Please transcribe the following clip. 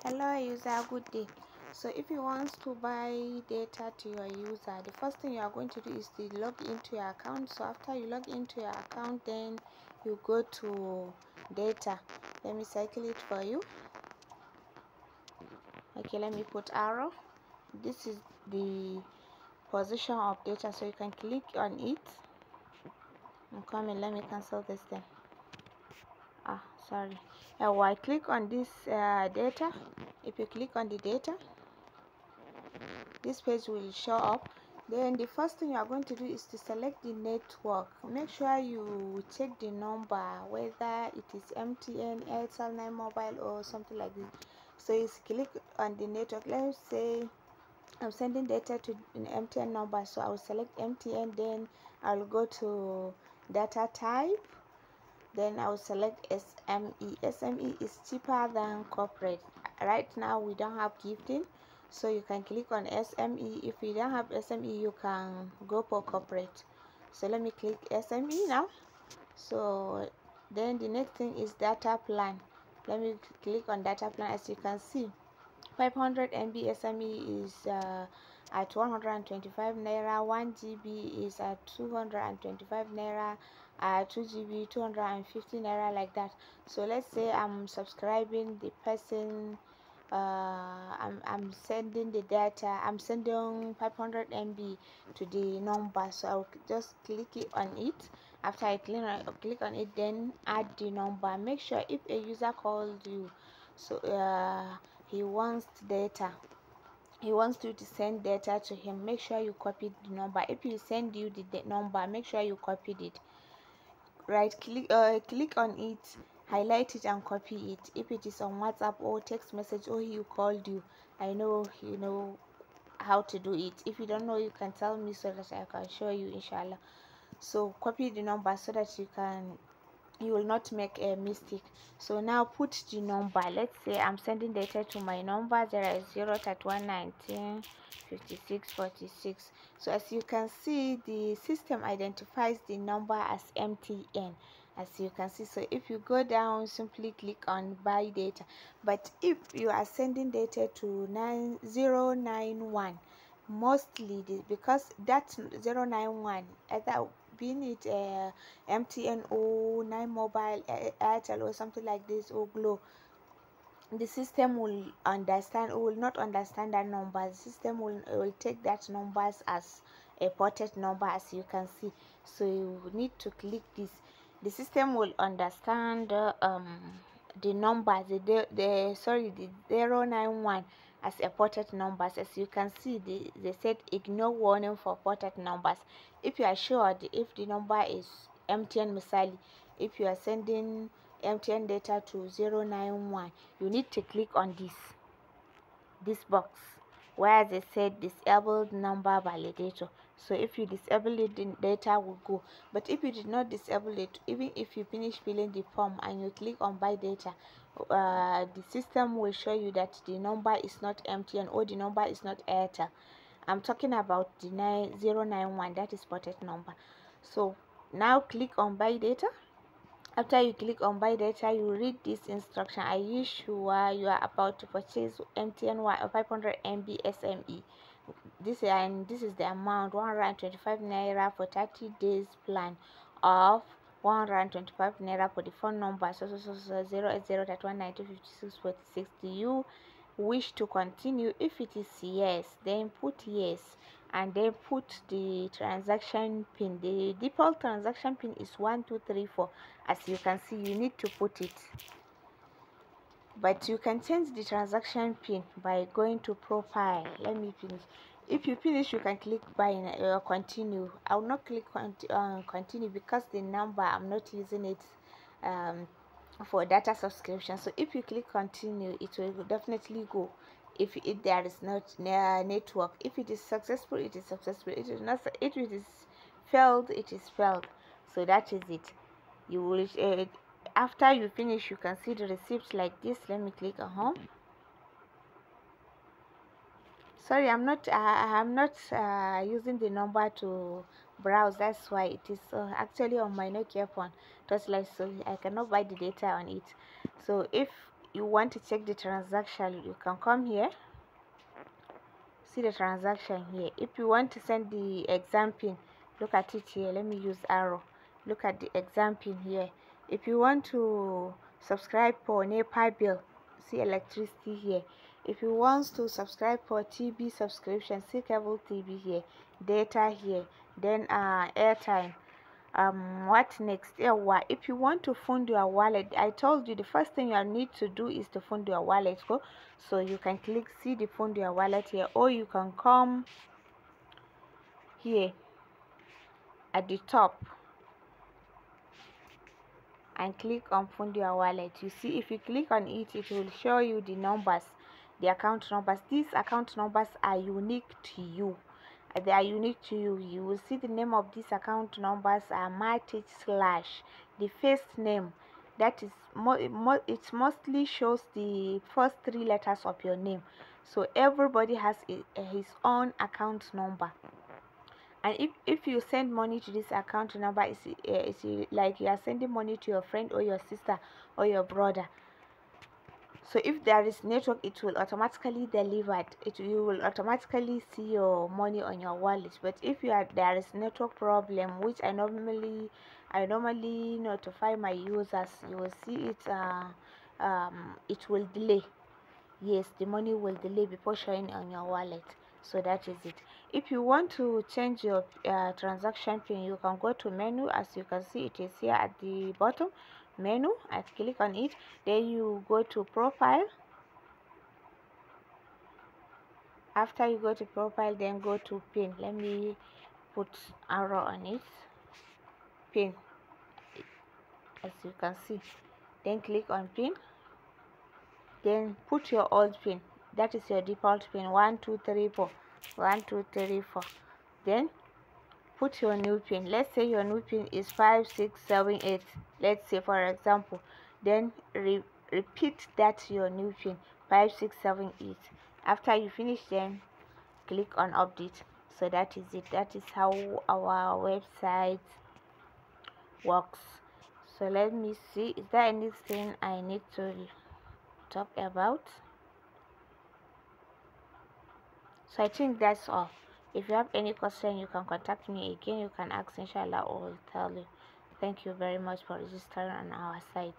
Hello user, good day. So if you want to buy data to your user, the first thing you are going to do is to log into your account. So after you log into your account, then you go to data. Let me cycle it for you. Okay, let me put arrow. This is the position of data, so you can click on it. I'm coming. Let me cancel this thing. Sorry. I click on this data. If you click on the data, this page will show up. Then the first thing you are going to do is to select the network. Make sure you check the number, whether it is MTN, Airtel, 9 Mobile or something like this. So you click on the network. Let's say I'm sending data to an MTN number, so I will select MTN. Then I'll go to data type. Then I will select SME. SME is cheaper than corporate. Right now we don't have gifting, so you can click on SME. If you don't have SME, you can go for corporate. So let me click SME now. So then the next thing is data plan. Let me click on data plan. As you can see, 500 MB SME is at 125 naira, 1 GB is at 225 naira, 2 GB 250 naira, like that. So let's say I'm subscribing the person, I'm sending the data, I'm sending 500 MB to the number, so I'll just click it on it. After I click on it, then add the number. Make sure if a user called you, so he wants data, he wants you to send data to him, make sure you copy the number. If you send you the number, make sure you copied it. Click on it, highlight it and copy it. If it is on WhatsApp or text message or he called you, I know you know how to do it. If you don't know, you can tell me so that I can show you, inshallah. So copy the number so that you will not make a mistake. So now put the number. Let's say I'm sending data to my number 0 31195646. So as you can see, the system identifies the number as MTN, as you can see. So if you go down, simply click on buy data. But if you are sending data to 091, mostly because that's 091, either being it MTN or 9 Mobile, Airtel or something like this, or Glow, the system will understand or will not understand that number. The system will take that numbers as a ported number, as you can see. So you need to click this. The system will understand the number, the 091 as a ported numbers. As you can see, they said ignore warning for ported numbers. If you are sure if the number is MTN misali, if you are sending MTN data to 091, you need to click on this box where they said disabled number validator. So if you disable it, the data will go. But if you did not disable it, even if you finish filling the form and you click on buy data, the system will show you that the number is not MTN or the number is not Airtel. I'm talking about the 091, that is ported number. So now click on buy data. After you click on buy data, you read this instruction. Are you sure you are about to purchase MTN 500 MB SME? This is the amount, 125 naira for 30 days plan of 125 naira for the phone number 08031925646. Do you wish to continue? If it is yes, then put yes and then put the transaction pin. The default transaction pin is 1234. As you can see, you need to put it, but you can change the transaction pin by going to profile. Let me finish. If you finish, you can click buy continue. I will not click continue because the number I'm not using it for data subscription. So if you click continue, it will definitely go. If there is not network, if it is successful, it is successful. It is not. If it is failed, it is failed. So that is it. You will after you finish, you can see the receipt like this. Let me click on home. Sorry, I'm not using the number to browse, that's why it is actually on my Nokia phone. Just like so, I cannot buy the data on it. So if you want to check the transaction, you can come here, see the transaction here. If you want to send the exam pin, look at it here. Let me use arrow. Look at the exam pin here. If you want to subscribe for NEPA bill, see electricity here. If you want to subscribe for TV subscription, see cable TV here, data here, then airtime. What next? If you want to fund your wallet, I told you the first thing you need to do is to fund your wallet. So you can click see the fund your wallet here, or you can come here at the top and click on fund your wallet. You see, if you click on it, it will show you the numbers, the account numbers. These account numbers are unique to you. They are unique to you. You will see the name of these account numbers are /, the first name, that is it mostly shows the first 3 letters of your name. So everybody has his own account number. And if you send money to this account number, it's like you are sending money to your friend or your sister or your brother. So if there is network, it will automatically deliver it. You will automatically see your money on your wallet. But if there is network problem, which I normally notify my users, you will see it. It will delay. Yes, the money will delay before showing on your wallet. So that is it. If you want to change your transaction pin, you can go to menu. As you can see, it is here at the bottom menu. I click on it, then you go to profile. After you go to profile, then go to pin. Let me put arrow on it, pin, as you can see. Then click on pin, then put your old pin, that is your default pin, 1234 1234. Then put your new pin. Let's say your new pin is 5678, let's say, for example. Then repeat that your new pin, 5678. After you finish, then click on update. So that is it. That is how our website works. So let me see, is there anything I need to talk about? So I think that's all. If you have any question, you can contact me again. You can ask, inshallah, or I will tell you. Thank you very much for registering on our site.